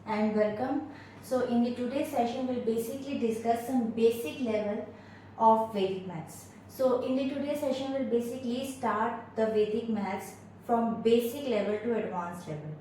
and welcome. So in the today's session we'll basically discuss some basic level of Vedic maths. So in the today's session we'll basically start the Vedic maths from basic level to advanced level.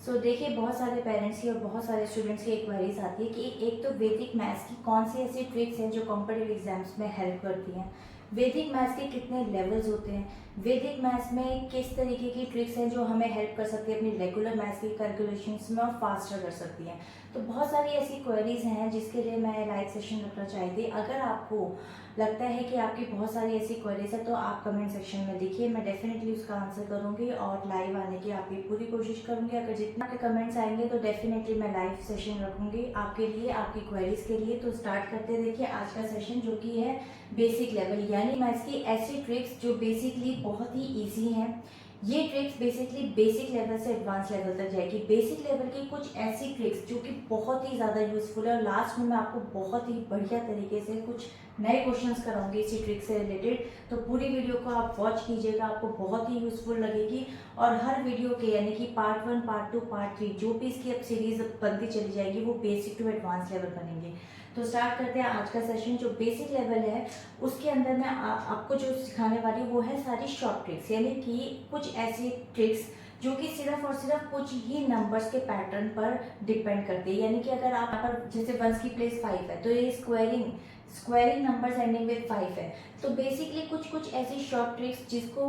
सो देखिए बहुत सारे parents की और बहुत सारे students की queries आती है कि एक तो वैदिक मैथ्स की कौन सी ऐसी ट्रिक्स हैं जो कॉम्पिटिटिव एग्जाम्स में हेल्प करती हैं, वैदिक मैथ्स के कितने लेवल्स होते हैं, वैदिक मैथ्स में किस तरीके की ट्रिक्स हैं जो हमें हेल्प कर सकती है अपनी रेगुलर मैथ्स की कैलकुलेशंस में और फास्टर कर सकती हैं। तो बहुत सारी ऐसी क्वेरीज हैं जिसके लिए मैं लाइव सेशन रखना चाहती थी। अगर आपको लगता है कि आपकी बहुत सारी ऐसी क्वेरीज है तो आप कमेंट सेक्शन में लिखिए, मैं डेफिनेटली उसका आंसर करूंगी और लाइव आने की आपकी पूरी कोशिश करूंगी। अगर जितना आपके कमेंट्स आएंगे तो डेफिनेटली मैं लाइव सेशन रखूंगी आपके लिए, आपकी क्वेरीज के लिए। तो स्टार्ट करते हैं। देखिए आज का सेशन जो कि है बेसिक लेवल, यानी मैथ्स की ऐसी ट्रिक्स जो बेसिकली बहुत ही ईजी हैं। ये ट्रिक्स बेसिकली बेसिक लेवल से एडवांस लेवल तक जाएगी। बेसिक लेवल की कुछ ऐसी ट्रिक्स जो कि बहुत ही ज़्यादा यूजफुल है और लास्ट में मैं आपको बहुत ही बढ़िया तरीके से कुछ नए क्वेश्चंस कराऊंगी इसी ट्रिक से रिलेटेड। तो पूरी वीडियो को आप वॉच कीजिएगा, आपको बहुत ही यूजफुल लगेगी। और हर वीडियो के यानी कि पार्ट 1, पार्ट 2, पार्ट 3 जो भी इसकी अब सीरीज बनती चली जाएगी वो बेसिक टू एडवांस लेवल बनेंगे। तो स्टार्ट करते हैं आज का सेशन। जो बेसिक लेवल है उसके अंदर मैं आपको जो सिखाने वाली हूँ वो है सारी शॉर्ट ट्रिक्स, यानी कि कुछ ऐसी ट्रिक्स जो कि सिर्फ और सिर्फ कुछ ही नंबर्स के पैटर्न पर डिपेंड करती है। यानी कि अगर आप यहाँ पर जैसे 1 की प्लेस 5 है तो ये स्क्वायरिंग नंबर्स एंडिंग विद 5 है। तो बेसिकली कुछ ऐसी शॉर्ट ट्रिक्स जिसको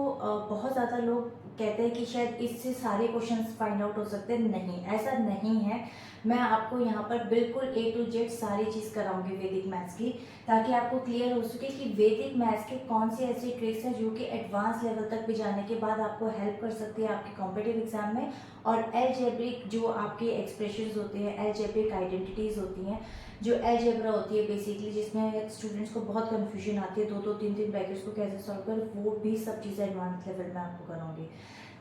बहुत ज़्यादा लोग कहते हैं कि शायद इससे सारे क्वेश्चंस फाइंड आउट हो सकते हैं। नहीं, ऐसा नहीं है। मैं आपको यहाँ पर बिल्कुल A to Z सारी चीज़ कराऊंगी वैदिक मैथ्स की, ताकि आपको क्लियर हो सके कि वैदिक मैथ्स के कौन सी ऐसी ट्रिक्स हैं जो कि एडवांस लेवल तक भी जाने के बाद आपको हेल्प कर सकती है आपके कॉम्पिटिटिव एग्जाम में। और एलजेब्रिक जो आपके एक्सप्रेशंस होते हैं, एलजेब्रिक आइडेंटिटीज़ होती हैं, जो एलजेब्रा होती है बेसिकली जिसमें स्टूडेंट्स को बहुत कन्फ्यूजन आती है, दो तीन ब्रैकेट्स को कैसे सॉल्व करें, वो भी सब चीज़ें एडवांस लेवल में आपको कराऊंगी।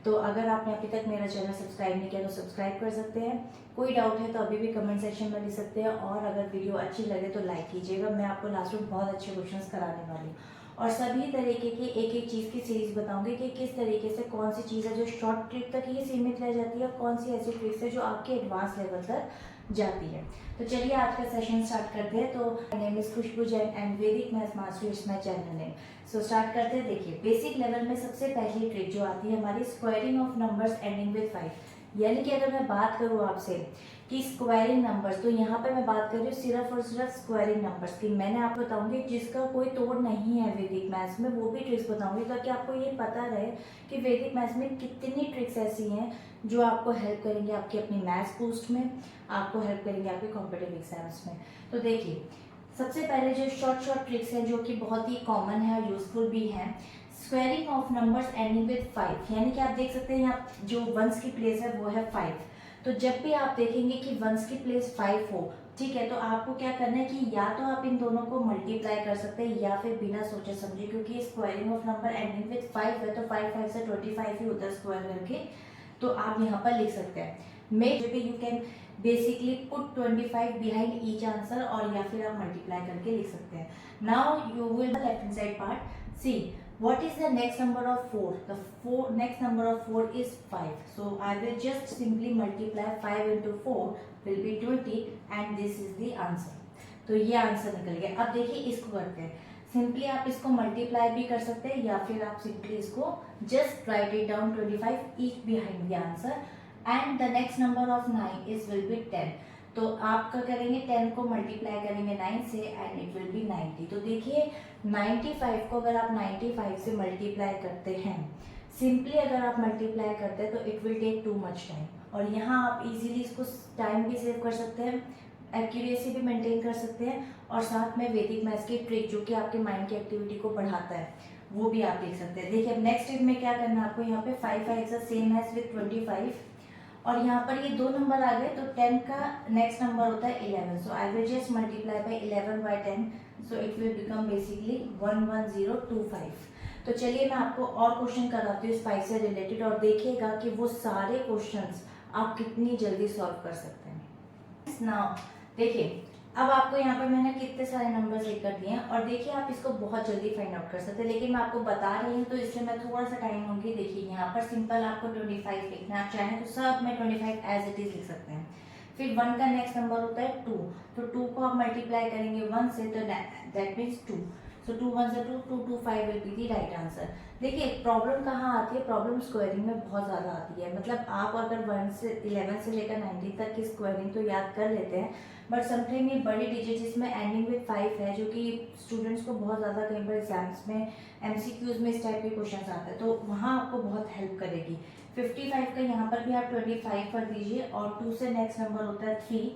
तो अगर आपने अभी तक मेरा चैनल सब्सक्राइब नहीं किया तो सब्सक्राइब कर सकते हैं। कोई डाउट है तो अभी भी कमेंट सेक्शन में लिख सकते हैं और अगर वीडियो अच्छी लगे तो लाइक कीजिएगा। मैं आपको लास्ट में बहुत अच्छे क्वेश्चंस कराने वाली हूँ और सभी तरीके की एक चीज़ की सीरीज बताऊंगी कि किस तरीके से कौन सी चीज़ है जो शॉर्ट ट्रिक तक ही सीमित रह जाती है और कौन सी ऐसी ट्रिक्स है जो आपके एडवांस लेवल तक जाती है। तो चलिए आज का सेशन स्टार्ट करते हैं। तो my name is Khushbu Jain and Vedic maths master is my channel name. So start करते हैं। देखिए बेसिक लेवल में सबसे पहली ट्रिक जो आती है हमारी squaring of numbers ending with 5। यानी कि अगर मैं बात करूँ आपसे कि स्क्वायरिंग नंबर्स, तो यहाँ पे मैं बात कर रही हूँ सिर्फ और सिर्फ स्क्वायरिंग नंबर्स की। मैंने आपको बताऊंगी जिसका कोई तोड़ नहीं है वैदिक मैथ्स में, वो भी ट्रिक्स बताऊंगी ताकि आपको ये पता रहे कि वैदिक मैथ्स में कितनी ट्रिक्स ऐसी हैं जो आपको हेल्प करेंगे आपकी अपनी मैथ्स पोस्ट में, आपको हेल्प करेंगे आपके कॉम्पिटिटिव एग्जाम्स में। तो देखिए सबसे पहले जो शॉर्ट ट्रिक्स हैं जो कि बहुत ही कॉमन है और यूजफुल भी हैं, squaring of numbers ending with 5। यानी कि आप देख सकते हैं यहाँ जो वंस की प्लेस है वो है 5। तो जब भी आप देखेंगे कि वंस की प्लेस 5 हो, ठीक है, तो आपको क्या करना है कि या तो आप इन दोनों को मल्टीप्लाई कर सकते हैं या फिर बिना सोचे समझे, क्योंकि squaring of number ending with 5 है तो 5 से 25 ही होता है स्क्वायर करके। तो आप यहाँ पर लिख सकते हैं make you can basically put 25 behind each answer, और या फिर आप मल्टीप्लाई करके लिख सकते हैं। Now you will left hand side part C what is the next number of 4? The next number of 4 is 5. So I will just simply multiply 5 into 4 will be 20 and this is the answer. तो ये answer निकल गया। अब देखिए इसको करते हैं। Simply आप इसको मल्टीप्लाई भी कर सकते हैं या फिर आप सिंपली इसको just right it down 25 each behind the answer and the next number of 9 is will be 10. तो आप क्या करेंगे 10 को मल्टीप्लाई करेंगे 9 से एंड इट विल बी 90। तो देखिए 95 को अगर आप 95 से मल्टीप्लाई करते हैं, सिंपली अगर आप मल्टीप्लाई करते हैं तो it will take too much time, और यहाँ आप इजीली इसको टाइम भी सेव कर सकते हैं, एक्यूरेसी भी मेंटेन कर सकते हैं और साथ में वैदिक मैथ्स की ट्रिक जो कि आपके माइंड की एक्टिविटी को बढ़ाता है वो भी आप देख सकते हैं। देखिए अब नेक्स्ट स्टेप में क्या करना है आपको, यहाँ पे 5 सेम एज विद 25 और यहाँ पर ये दो नंबर आ गए तो 10 का नेक्स्ट नंबर होता है 11। So I will just multiply by 11 by 10, so it will become basically 11025। तो चलिए मैं आपको और क्वेश्चन कराती हूँ इस 5 से रिलेटेड और देखिएगा कि वो सारे क्वेश्चंस आप कितनी जल्दी सॉल्व कर सकते हैं। नाउ देखिए अब आपको यहाँ पर मैंने कितने सारे नंबर्स लिख कर दिए हैं और देखिए आप इसको बहुत जल्दी फाइंड आउट कर सकते हैं, लेकिन मैं आपको बता रही हूँ तो इसलिए मैं थोड़ा सा टाइम लूँगी। देखिए यहाँ पर सिंपल आपको 25 लिखना है, आप चाहें तो सब में 25 एज इट इज लिख सकते हैं। फिर 1 का नेक्स्ट नंबर होता है 2, तो 2 को आप मल्टीप्लाई करेंगे 1 से, तो दैट मीन्स 2। सो 2 1 से 2, 2 2 5 will be the right answer. देखिए प्रॉब्लम कहाँ आती है, प्रॉब्लम स्क्वायरिंग में बहुत ज़्यादा आती है। मतलब आप अगर 1 से 11 से लेकर 19 तक की स्क्वायरिंग तो याद कर लेते हैं, बट समटाइम ये बड़ी डिजिट जिसमें एंडिंग विद 5 है, जो कि स्टूडेंट्स को बहुत ज़्यादा कई बार एग्जाम्स में MCQs में इस टाइप के क्वेश्चन आते हैं, तो वहाँ आपको बहुत हेल्प करेगी। 55 का यहाँ पर भी आप 25 कर दीजिए, और 2 से नेक्स्ट नंबर होता है 3,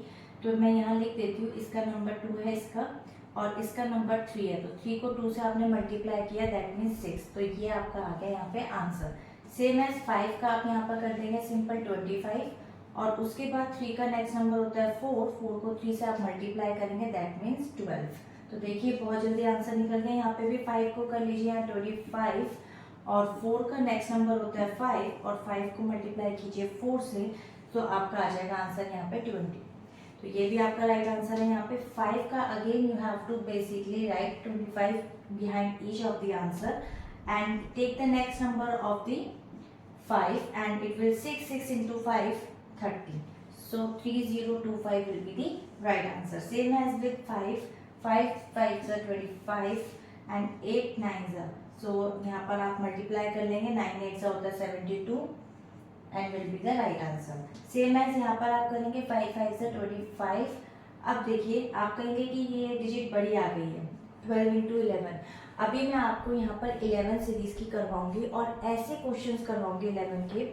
तो मैं यहाँ लिख देती हूँ, इसका नंबर 2 है इसका, और इसका नंबर 3 है, तो 3 को 2 से आपने मल्टीप्लाई किया, दैट मीन्स 6, तो ये आपका आ गया यहाँ पे आंसर। सेम एज 5 का आप यहाँ पर कर देंगे सिंपल 25, और उसके बाद 3 का नेक्स्ट नंबर होता है 4, 4 को 3 से आप मल्टीप्लाई करेंगे, दैट मीन्स 12। तो देखिए बहुत जल्दी आंसर निकल गया। यहाँ पे भी 5 को कर लीजिए यहाँ 25, और 4 का नेक्स्ट नंबर होता है 5, और 5 को मल्टीप्लाई कीजिए 4 से, तो आपका आ जाएगा आंसर यहाँ पे 20। तो ये भी आपका राइट आंसर है। यहाँ पे 5 का again you have to basically write 25 behind each of the answer and take the next number of the 5 and it will 6 into 5 30, so 3025 will be the right answer. Same as with 5 5 are 25 and 8 9s are, so यहाँ पर आप multiply कर लेंगे, 9 8 होता है 72 and will be the right answer. Same as यहाँ पर आप करेंगे 5 5 से 25। अब देखिए आप कहेंगे कि ये डिजिट बड़ी आ गई है, 12 into 11। अभी मैं आपको यहाँ पर 11 सीरीज की करवाऊंगी और ऐसे क्वेश्चंस करवाऊंगी 11 के,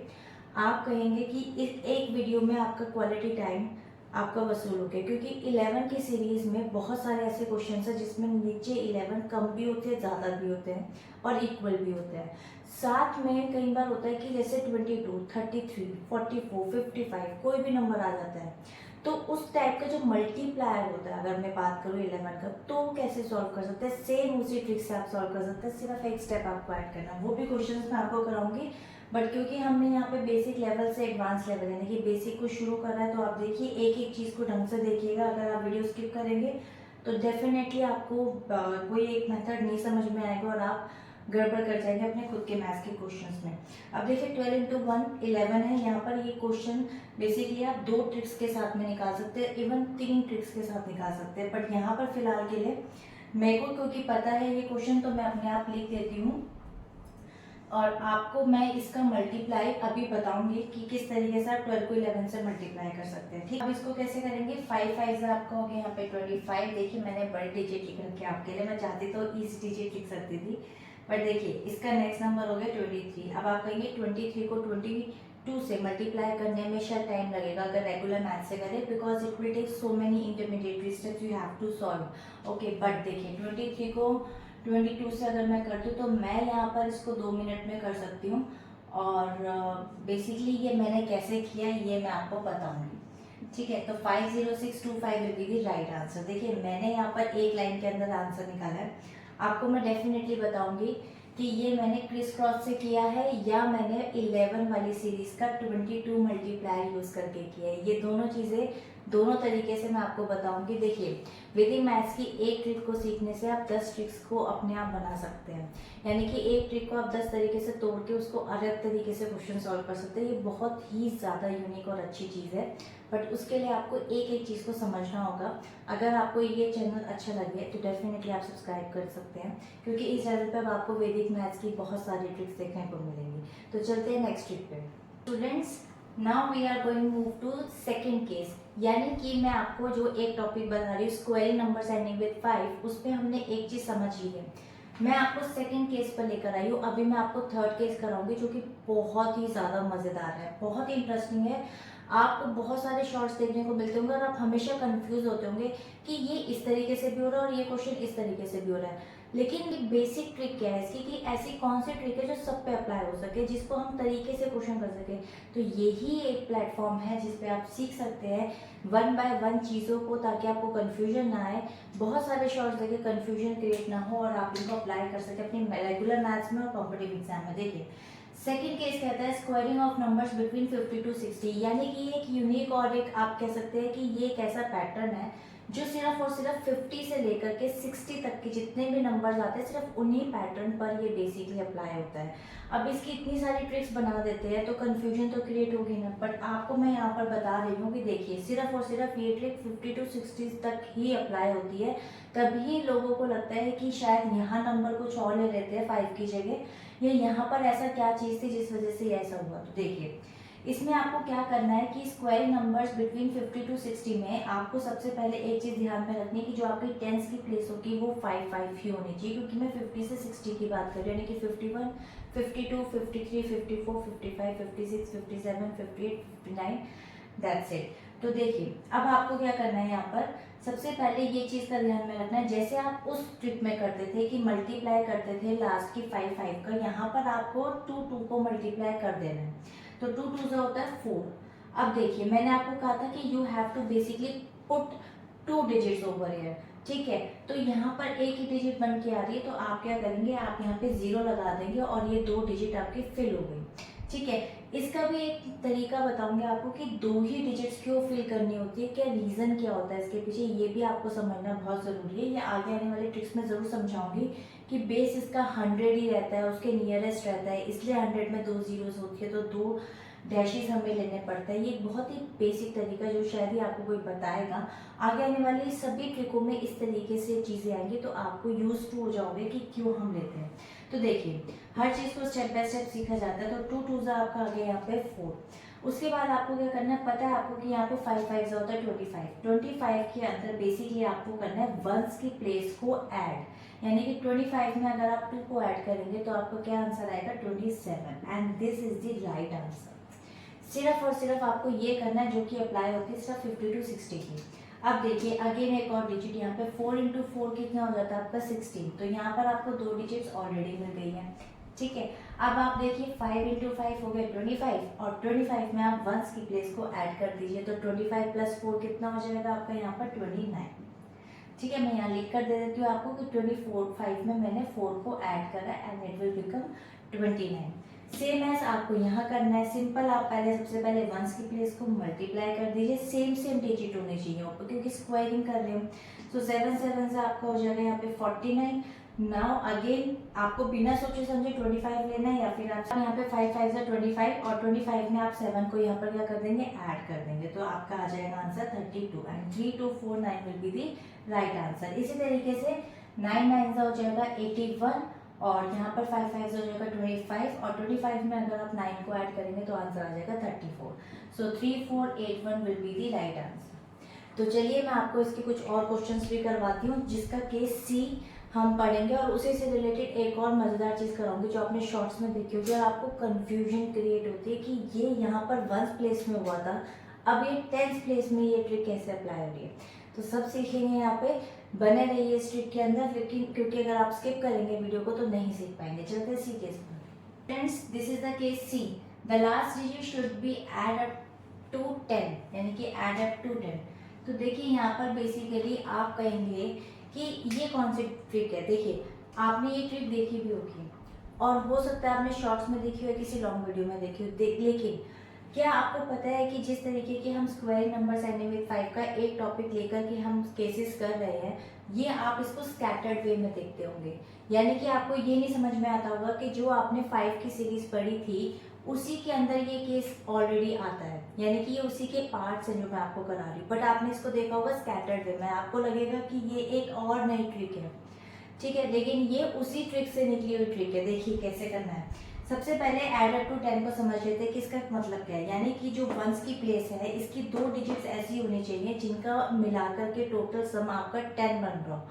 आप कहेंगे कि इस एक वीडियो में आपका क्वालिटी टाइम आपका वसूल हो गया, क्योंकि 11 की सीरीज में बहुत सारे ऐसे क्वेश्चंस हैं जिसमें नीचे 11 कम भी होते हैं, ज़्यादा भी होते हैं और इक्वल भी होते हैं। साथ में कई बार होता है कि जैसे 22 33 44 55 कोई भी नंबर आ जाता है, तो उस टाइप का जो मल्टीप्लायर होता है, अगर मैं बात करूँ 11 का, तो कैसे सॉल्व कर सकते हैं, सेम उसी ट्रिक से आप सॉल्व कर सकते हैं, सिर्फ एक स्टेप आपको ऐड करना है। वो भी क्वेश्चंस मैं आपको कराऊंगी, बट क्योंकि हमने यहाँ पे बेसिक लेवल से एडवांस लेवल यानी कि बेसिक को शुरू करा है, तो आप देखिए एक एक चीज़ को ढंग से देखिएगा। अगर आप वीडियो स्किप करेंगे तो डेफिनेटली आपको कोई एक मेथड नहीं समझ में आएगा और आप गड़बड़ कर जाएंगे अपने खुद के मैथ्स के क्वेश्चंस में। अब देखिए 12 into 1 11 है। यहाँ पर ये क्वेश्चन बेसिकली आप 2 ट्रिक्स के साथ में निकाल सकते हैं, इवन 3 ट्रिक्स के साथ निकाल सकते हैं, बट यहाँ पर फिलहाल के लिए मेरे को क्योंकि पता है ये क्वेश्चन, तो मैं अपने आप लिख देती हूँ और आपको मैं इसका मल्टीप्लाई अभी बताऊंगी कि किस तरीके से आप 12 को 11 से मल्टीप्लाई कर सकते हैं। ठीक, अब इसको कैसे करेंगे, 5 5 आपका हो गया यहाँ पे 25। देखिए मैंने बड़ी डिजिट लिख रखी है आपके लिए, मैं चाहती तो इस डिजिट लिख सकती थी, बट देखिए इसका नेक्स्ट नंबर हो गया 23। अब आप कहेंगे 23 को 22 से मल्टीप्लाई करने में शायद टाइम लगेगा अगर रेगुलर मैथ से करें, because it will take so many intermediate steps you have to solve. Okay, but देखिए 23 को 22 से अगर मैं करती हूँ तो मैं यहाँ पर इसको 2 मिनट में कर सकती हूँ, और बेसिकली ये मैंने कैसे किया ये मैं आपको बताऊंगी। ठीक है, तो 50625 will be the right answer. देखिए मैंने यहाँ पर एक लाइन के अंदर आंसर निकाला है, आपको मैं डेफिनेटली बताऊंगी कि ये मैंने क्रिस क्रॉस से किया है या मैंने 11 वाली सीरीज का 22 मल्टीप्लायर यूज करके किया है। ये दोनों चीज़ें दोनों तरीके से मैं आपको बताऊंगी। देखिए वैदिक मैथ्स की एक ट्रिक को सीखने से आप 10 ट्रिक्स को अपने आप बना सकते हैं, यानी कि एक ट्रिक को आप 10 तरीके से तोड़ के उसको अलग तरीके से क्वेश्चन सॉल्व कर सकते हैं। ये बहुत ही ज़्यादा यूनिक और अच्छी चीज़ है, बट उसके लिए आपको एक एक चीज़ को समझना होगा। अगर आपको ये चैनल अच्छा लगे तो डेफिनेटली आप सब्सक्राइब कर सकते हैं, क्योंकि इस चैनल पर आपको वैदिक मैथ्स की बहुत सारी ट्रिक्स देखने को मिलेंगी। तो चलते हैं नेक्स्ट ट्रिक पे। Students, now we are going move to second case, यानी कि मैं आपको जो एक टॉपिक बता रही हूँ स्क्वायरिंग नंबर्स एंडिंग विद 5, उस पर हमने एक चीज़ समझ ली है। मैं आपको सेकंड केस पर लेकर आई हूँ। अभी मैं आपको थर्ड केस कराऊंगी जो कि बहुत ही ज़्यादा मज़ेदार है, बहुत ही इंटरेस्टिंग है। आपको बहुत सारे शॉर्ट्स देखने को मिलते होंगे और आप हमेशा कंफ्यूज होते होंगे कि ये इस तरीके से भी हो रहा है और ये क्वेश्चन इस तरीके से भी हो रहा है। लेकिन एक बेसिक ट्रिक क्या है इसकी, कि ऐसी कौन सी ट्रिक है जो सब पे अप्लाई हो सके, जिसको हम तरीके से क्वेश्चन कर सके। तो यही एक प्लेटफॉर्म है जिस पे आप सीख सकते हैं 1 बाय 1 चीज़ों को, ताकि आपको कन्फ्यूजन ना आए, बहुत सारे शॉर्ट्स देखे कन्फ्यूजन क्रिएट ना हो और आप इनको अप्लाई कर सके अपनी रेगुलर मैथ्स में और कॉम्पिटिटिव एग्जाम में। देखिए सेकंड केस कहता है squaring of numbers between 50 to 60, यानी कि एक यूनिक और एक आप कह सकते हैं कि ये एक ऐसा पैटर्न है जो सिर्फ और सिर्फ 50 से लेकर के 60 तक के जितने भी नंबर्स आते हैं सिर्फ उन्हीं पैटर्न पर ये बेसिकली अप्लाई होता है। अब इसकी इतनी सारी ट्रिक्स बना देते हैं तो कंफ्यूजन तो क्रिएट होगी ना, बट आपको मैं यहाँ पर बता रही हूँ कि देखिए सिर्फ और सिर्फ ये ट्रिक 50 to 60 तक ही अप्लाई होती है। तभी लोगों को लगता है कि शायद यहाँ नंबर कुछ और ले लेते हैं 5 की जगह, या यहाँ पर ऐसा क्या चीज़ थी जिस वजह से ऐसा हुआ। तो देखिए इसमें आपको क्या करना है कि स्क्वायर नंबर्स बिटवीन 50 to 60 में आपको सबसे पहले एक चीज़ ध्यान में रखनी है कि जो आपकी टेंस की प्लेस होगी वो 5 ही होनी चाहिए, क्योंकि मैं 50 से 60 की बात कर रही हूँ, यानी कि 51, 52, 53, 54, 55, 56, 57, 58, 59, दैट्स इट। तो देखिए अब आपको क्या करना है, यहाँ पर सबसे पहले ये चीज़ का ध्यान में रखना है, जैसे आप उस ट्रिक में करते थे कि मल्टीप्लाई करते थे लास्ट की 5 का, यहाँ पर आपको 2 को मल्टीप्लाई कर देना है। तो 2 2 होता है 4। अब देखिए मैंने आपको कहा था कि you have to basically put 2 digits over here, ठीक है। तो यहाँ पर एक ही डिजिट बन के आ रही है, तो आप क्या करेंगे, आप यहाँ पे 0 लगा देंगे और ये 2 डिजिट आपकी फिल हो गई, ठीक है। इसका भी एक तरीका बताऊंगी आपको कि 2 ही डिजिट्स क्यों फिल करनी होती है, क्या रीज़न क्या होता है इसके पीछे, ये भी आपको समझना बहुत ज़रूरी है। ये आगे आने वाले ट्रिक्स में ज़रूर समझाऊंगी कि बेस इसका 100 ही रहता है, उसके नियरेस्ट रहता है, इसलिए 100 में 2 जीरोस होती है तो 2 डैशेस हमें लेने पड़ते हैं। ये बहुत ही बेसिक तरीका जो शायद ही आपको कोई बताएगा। आगे आने वाली सभी ट्रिकों में इस तरीके से चीज़ें आएंगी तो आपको यूज टू हो जाओगे कि क्यों हम लेते हैं। तो देखिए हर चीज़ को स्टेप बाय स्टेप सीखा जाता है। तो 2 2 आपका आ गया यहाँ पे 4। उसके बाद आपको क्या करना है, पता है आपको कि यहाँ पे 5 5 होता है 25। 25 के अंदर बेसिकली आपको करना है वंस की प्लेस को ऐड, यानी कि 25 में अगर आप 2 को ऐड करेंगे तो आपको क्या आंसर आएगा 27, and this is the right answer. सिर्फ और सिर्फ आपको ये करना है जो कि अप्लाई होती है सिर्फ 50 to 60 की। अब देखिए अगेन एक और डिजिट यहाँ पे 4 into 4 कितना हो जाता है आपका 16। तो यहाँ पर आपको 2 डिजिट्स ऑलरेडी मिल गई है, ठीक है। अब आप देखिए 5 into 5 हो गया 25, और 25 में आप वंस की प्लेस को ऐड कर दीजिए तो 25 + 4 कितना हो जाएगा आपका यहाँ पर 29, ठीक है। मैं यहाँ लिख कर दे देती हूँ आपको कि 25 में मैंने 4 को ऐड करा and it will become 29। Same as आपको यहाँ करना है, सिंपल। आप पहले सबसे पहले वंस की प्लेस को मल्टीप्लाई कर दीजिए, सेम डिजिट होने चाहिए ऊपर क्योंकि स्क्वायरिंग कर रहे हो। सो 7 7 से आपका हो जाएगा यहाँ पे 49। नाउ अगेन आपको बिना सोचे समझे 25 लेना है, या फिर आप यहाँ पे 5 5 से 25 और 25 में आप 7 को यहाँ पर क्या कर देंगे, ऐड कर देंगे, तो आपका आ जाएगा answer 32 and 3 2 4 9 will be the right answer. इसी तरीके से 9 9 हो जाएगा 81 और यहाँ पर 5 5 हो जाएगा 25 और 25 में अगर आप 9 को ऐड करेंगे तो आंसर आ जाएगा 34। सो 3481 will be the right answer. तो चलिए मैं आपको इसके कुछ और क्वेश्चंस भी करवाती हूँ जिसका केस सी हम पढ़ेंगे, और उसी से रिलेटेड एक और मज़ेदार चीज़ कराऊंगी जो आपने शॉर्ट्स में देखी होगी और आपको कंफ्यूजन क्रिएट होती है कि ये यहाँ पर 1st प्लेस में हुआ था, अब ये 10th प्लेस में ये ट्रिक कैसे अप्लाई हो रही है। तो सब सीखेंगे यहाँ पे, बने रहिए इस ट्रिक के अंदर, लेकिन क्योंकि अगर आप स्किप करेंगे वीडियो को तो नहीं सीख पाएंगे। चलते सी केस पर। Friends this is the case C, the last digit should be add up to 10, यानी कि एड अप टू 10। तो देखिए यहाँ पर बेसिकली आप कहेंगे कि ये कौन सी ट्रिक है। देखिए आपने ये ट्रिक देखी भी होगी और हो सकता है आपने शॉर्ट्स में देखी हो, किसी लॉन्ग वीडियो में देखी हो, लेकिन क्या आपको पता है कि जिस तरीके के हम स्क्वायर नंबर्स एंडिंग विद 5 का एक टॉपिक लेकर के हम केसेस कर रहे हैं, ये आप इसको स्कैटर्ड वे में देखते होंगे, यानी कि आपको ये नहीं समझ में आता होगा कि जो आपने 5 की सीरीज पढ़ी थी उसी के अंदर ये केस ऑलरेडी आता है, यानी कि ये उसी के पार्ट्स हैं जो मैं आपको करा रही हूँ, बट आपने इसको देखा होगा स्कैटर्ड वे में, आपको लगेगा कि ये एक और नई ट्रिक है, ठीक है, लेकिन ये उसी ट्रिक से निकली हुई ट्रिक है। देखिए कैसे करना है। सबसे पहले एड अप टू 10 को समझ लेते हैं कि इसका मतलब क्या है, यानी कि जो वंस की प्लेस है इसकी 2 डिजिट्स ऐसी होनी चाहिए जिनका मिलाकर के टोटल सम आपका 10 बन रहा हो,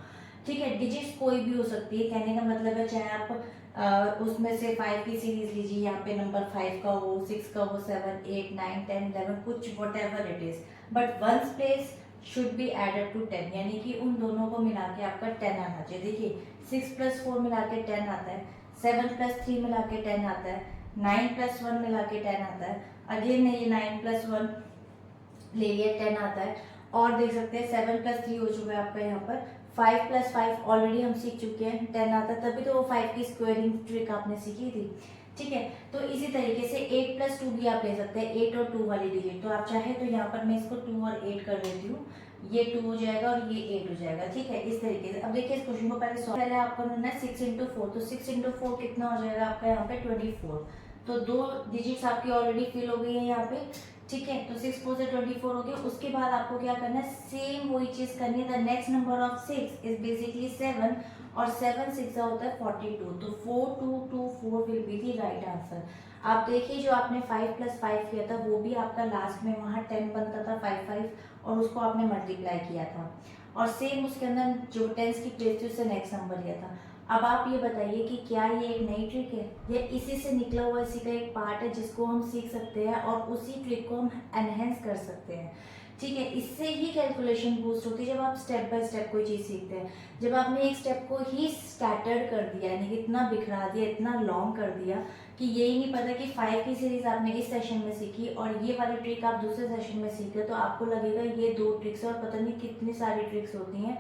ठीक है। डिजिट्स कोई भी हो सकती है, कहने का मतलब है चाहे आप उसमें से 5 की सीरीज लीजिए, यहाँ पे नंबर 5 का हो, 6 का हो, 7 8 9 10 11 कुछ whatever it is, but ones place should be added to 10, यानी कि उन दोनों को मिला के आपका 10 आना चाहिए। देखिए 6 + 4 मिला के 10 आता है, 7 + 3 मिला के 10 आता है, 9 + 1 मिला के 10 आता है, अगेन ये 9 + 1 ले लिया 10 आता है, और देख सकते हैं 7 + 3 हो चुका है आपका यहाँ पर, 5 + 5 ऑलरेडी हम सीख चुके हैं 10 आता है, तभी तो वो 5 की स्क्वायरिंग ट्रिक आपने सीखी थी, ठीक है। तो इसी तरीके से 8+2 भी आप ले सकते हैं, 8 और 2 वाली डिजिट। तो आप चाहे तो यहाँ पर मैं इसको 2 और 8 कर लेती हूँ, ये 2 हो जाएगा और ये 8 हो जाएगा, ठीक है। इस तरीके से अब देखिए इस क्वेश्चन को पहले आपको करना है 6 इंटू 4, तो 6 इंटू 4 कितना हो जाएगा आपका यहाँ पे 24। तो 2 डिजिट्स आपकी ऑलरेडी फिल हो गई है यहाँ पे, ठीक है। तो 6 4 से 24 हो गया। उसके बाद आपको क्या करना है, सेम वही चीज करनी है। The next number of 6 is basically 7 और 7 6 होता है 42। तो 4224 will be the right answer. आप देखिए जो आपने 5 + 5 किया था वो भी आपका लास्ट में वहाँ 10 बनता था 5 5 और उसको आपने मल्टीप्लाई किया था, और सेम उसके अंदर जो टेंस की प्लेस थी उससे नेक्स्ट नंबर लिया था। अब आप ये बताइए कि क्या ये एक नई ट्रिक है, या इसी से निकला हुआ इसी का एक पार्ट है जिसको हम सीख सकते हैं और उसी ट्रिक को हम एनहेंस कर सकते हैं, ठीक है। इससे ही कैलकुलेशन बूस्ट होती है जब आप स्टेप बाय स्टेप कोई चीज़ सीखते हैं। जब आपने एक स्टेप को ही स्कैटर्ड कर दिया, यानी कि इतना बिखरा दिया, इतना लॉन्ग कर दिया कि यही नहीं पता कि 5 की सीरीज आपने इस सेशन में सीखी और ये वाली ट्रिक आप दूसरे सेशन में सीख रहे, तो आपको लगेगा ये 2 ट्रिक्स और पता नहीं कितनी सारी ट्रिक्स होती हैं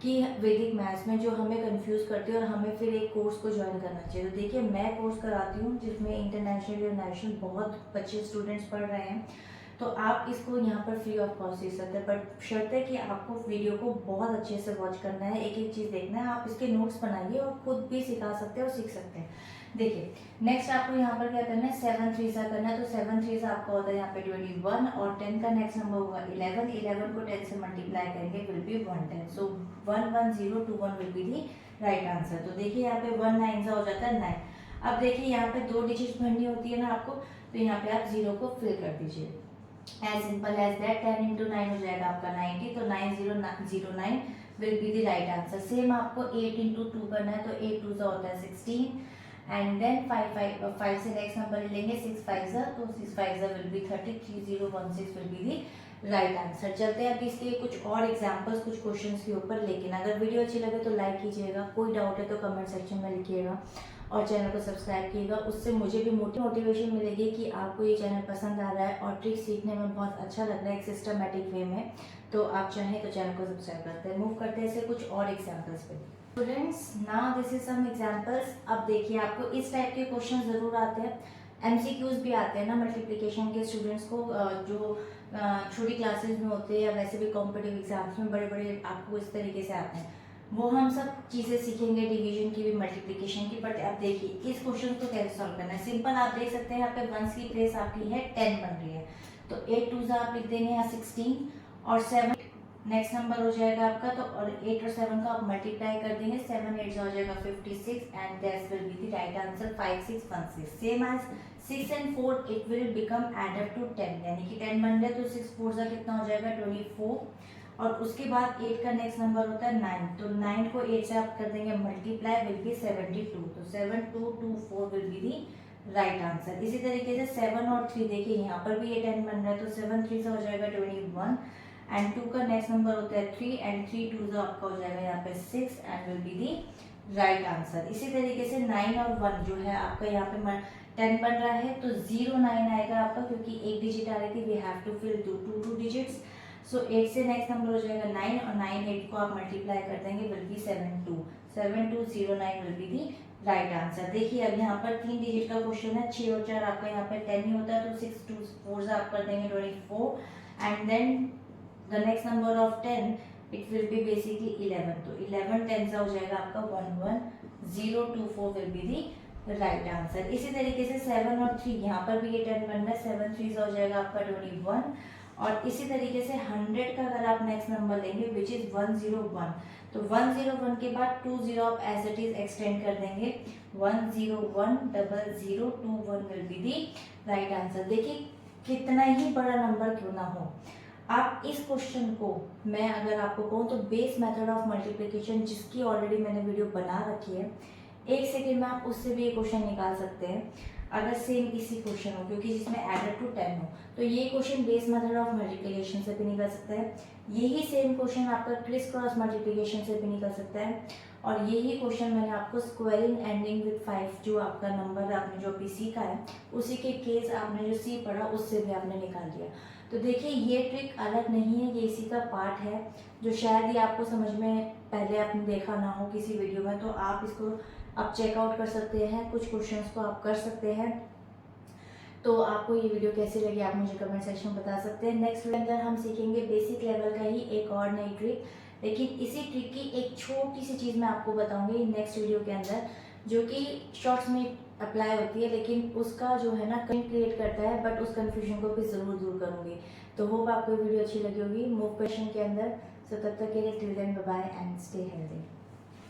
कि वैदिक मैथ्स में जो हमें कंफ्यूज करती है और हमें फिर एक कोर्स को ज्वाइन करना चाहिए। तो देखिए मैं कोर्स कराती हूँ जिसमें इंटरनेशनल और नेशनल बहुत बच्चे स्टूडेंट्स पढ़ रहे हैं, तो आप इसको यहाँ पर फ्री ऑफ कॉस्ट सीख सकते हैं। बट शर्त है कि आपको वीडियो को बहुत अच्छे से वॉच करना है, एक एक चीज़ देखना है। आप इसके नोट्स बनाइए और खुद भी सिखा सकते हैं और सीख सकते हैं। देखिए नेक्स्ट आपको यहाँ पर क्या करना है, 7 3 सा करना है। तो 7 3 सा आपका होता है यहाँ पे 21 और 10 का नेक्स्ट नंबर होगा 11। 11 को 10 से मल्टीप्लाई करेंगे will be 110। So 11021 will be the right answer. तो देखिए यहाँ पे 1 9 सा हो जाता है 9। अब देखिए यहाँ पे 2 डिजिट भरनी होती है ना आपको, तो यहाँ पे आप 0 को फिल कर दीजिए। As simple as that. 10 into 9 हो जाएगा आपका 90, तो 9009 will be the right answer. Same आपको 8 इंटू 2 करना है, तो 8 2 होता है 16 एंड देन 5 से नेक्स्ट नंबर लेंगे 6 5 तो 6 5 will be 30। 3016 will be the right answer. चलते हैं अभी इसके कुछ और एग्जांपल्स कुछ क्वेश्चंस के ऊपर, लेकिन अगर वीडियो अच्छी लगे तो लाइक कीजिएगा, कोई डाउट है तो कमेंट सेक्शन में लिखिएगा और चैनल को सब्सक्राइब कीजिएगा। उससे मुझे भी मोटिवेशन मिलेगी कि आपको ये चैनल पसंद आ रहा है और ट्रिक सीखने में बहुत अच्छा लग रहा है एक सिस्टमेटिक वे में, तो आप चाहें तो चैनल को सब्सक्राइब करते हैं। मूव करते हैं ऐसे कुछ और एग्जाम्पल्स पे। Students now this is some examples. अब देखिए आपको इस टाइप के क्वेश्चन जरूर आते हैं, एमसीक्यूज भी आते हैं ना मल्टीप्लिकेशन के स्टूडेंट्स को, जो छोटी क्लासेस में होते हैं या वैसे भी कॉम्पिटिटिव एग्जाम्स में बड़े बड़े आपको इस तरीके से आते हैं। वो हम सब चीज़ें सीखेंगे, डिवीजन की भी मल्टीप्लिकेशन की। बट आप देखिए इस क्वेश्चन को कैसे सॉल्व करना है। सिंपल आप देख सकते हैं यहाँ पे 1 की प्लेस आपकी है 10 बन रही है, तो 8 2 आप लिख देंगे यहाँ 16 और 7 नेक्स्ट नंबर हो जाएगा आपका। तो और 8 और 7 का आप मल्टीप्लाई कर देंगे, 7 8 हो जाएगा 56 and that will be the right answer 5616। Same as 6 and 4 it will become add up to 10, यानी कि 10 बन रहा है तो 6 4 का कितना हो जाएगा 24 और उसके बाद 8 का नेक्स्ट नंबर होता है 9, तो 9 को 8 से आप कर देंगे मल्टीप्लाई विल बी 72, तो 7224 will be the right answer. इसी तरीके से 7 और 3 देखिए यहाँ पर भी ये 10 बन रहा है, तो 7 3 से हो जाएगा 21 एंड 2 का नेक्स्ट नंबर होता है 3 एंड 3 2 आपका हो जाएगा यहाँ पे 6 and will be the right answer. इसी तरीके से 9 और 1 जो है आपका यहाँ पे 10 बन रहा है, तो 0 9 आएगा आपका, क्योंकि एक डिजिट आ रही थी, we have to fill two digits. So 8 से नेक्स्ट नंबर हो जाएगा 9 और 9 8 को आप मल्टीप्लाई कर देंगे will be 7209 will be the right answer. देखिए अब यहाँ पर 3 डिजिट का क्वेश्चन है, 6 और 4 आपका यहाँ पे 10 ही होता है, तो 6 2 4 आप कर देंगे 24 and then the next number of 10 it will be basically 11, तो 11 10 सा हो जाएगा आपका 11024 will be the right answer. इसी तरीके से 7 और 3 यहाँ पर भी ये 10 बनना है, 7 3 हो जाएगा आपका 21 और इसी तरीके से 100 का अगर आप नेक्स्ट नंबर लेंगे विच इज 101, तो 101 के बाद 20 आप एज इट इज एक्सटेंड कर देंगे 1010021 will be the right answer. देखिए कितना ही बड़ा नंबर क्यों ना हो, आप इस क्वेश्चन को मैं अगर आपको कहूँ तो बेस मेथड ऑफ मल्टीप्लिकेशन जिसकी ऑलरेडी मैंने वीडियो बना रखी है, 1 सेकेंड में आप उससे भी ये क्वेश्चन निकाल सकते हैं अगर सेम इसी क्वेश्चन हो, क्योंकि जिसमें एडेड टू 10 हो, तो ये question base method of multiplication से भी निकल सकता है। यही सेम क्वेश्चन आपका क्रिस क्रॉस मल्टीप्लिकेशन से भी निकल सकता है और यही क्वेश्चन मैंने आपको स्क्वायरिंग एंडिंग विद 5 जो आपका नंबर आपने जो अभी सीखा है उसी के केस आपने जो सी पढ़ा उससे भी आपने निकाल दिया। तो देखिए ये ट्रिक अलग नहीं है, ये इसी का पार्ट है जो शायद ये आपको समझ में पहले आपने देखा ना हो किसी वीडियो में, तो आप इसको आप चेकआउट कर सकते हैं, कुछ क्वेश्चंस को आप कर सकते हैं। तो आपको ये वीडियो कैसी लगी आप मुझे कमेंट सेक्शन में बता सकते हैं। नेक्स्ट वीडियो अंदर हम सीखेंगे बेसिक लेवल का ही एक और नई ट्रिक, लेकिन इसी ट्रिक की एक छोटी सी चीज़ मैं आपको बताऊंगी नेक्स्ट वीडियो के अंदर, जो कि शॉर्ट्स में अप्लाई होती है, लेकिन उसका जो है ना क्रिएट करता है, बट उस कन्फ्यूजन को भी ज़रूर दूर करूँगी। तो होप आपको वीडियो अच्छी लगी होगी मूव क्वेश्चन के अंदर। सो तब तक के लिए till then bye bye and stay healthy.